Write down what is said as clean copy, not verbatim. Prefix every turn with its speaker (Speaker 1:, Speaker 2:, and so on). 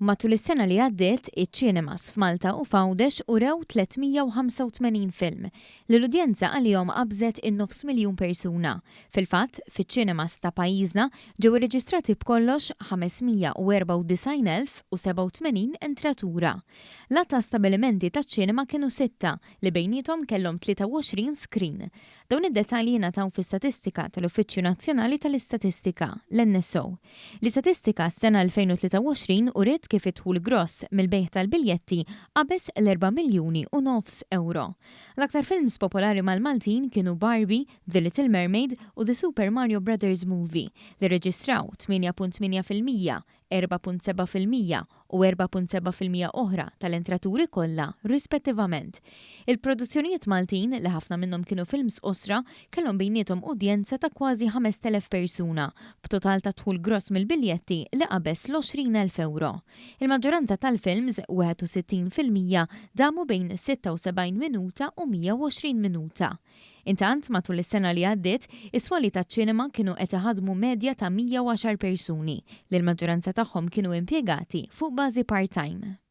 Speaker 1: Matul is-sena li għaddiet, iċ-ċinemas f'Malta u Fawdex urew 385 film li l-udjenza għalihom qabżet in-nofs miljun persuna. Fil-fatt, fiċ-ċinemas ta' pajjiżna ġew irreġistrati b'kollox 594,087 entratura. L-att stabilimenti taċ-ċinema kienu 6 li bejniethom kellhom 23 screen. Dawn id-dettalji nataw fis-statistika tal-Uffiċċju Nazzjonali tal-Istatistika, l-NSO. L-istatistika s-sena 2023 uriet kif idħul gross mill-bejħ tal-biljetti qabeż l-4 miljuni u nofs euro. L-aktar films popolari mal-Maltin kienu Barbie, The Little Mermaid u The Super Mario Brothers Movie li reġistraw 8.8%, 4.7% u 4.7% oħra tal-entraturi kollha rispettivament. Il-produzzjonijiet Maltin li ħafna minnhom kienu films osra kellhom bejniethom udjenza ta' kważi 5,000 persuna b'total ta' dħul gross mill-biljetti li qabeż l-20,000 euro. Il-maġġoranza tal-films, 61%, damu bejn 76 minuta u 120 minuta. Intant, matul is-sena li għaddiet, is-swali taċ-ċinema kienu qed iħadmu medja ta' 110 persuni li l-maġġoranza tagħhom kienu impjegati fuq bażi part-time.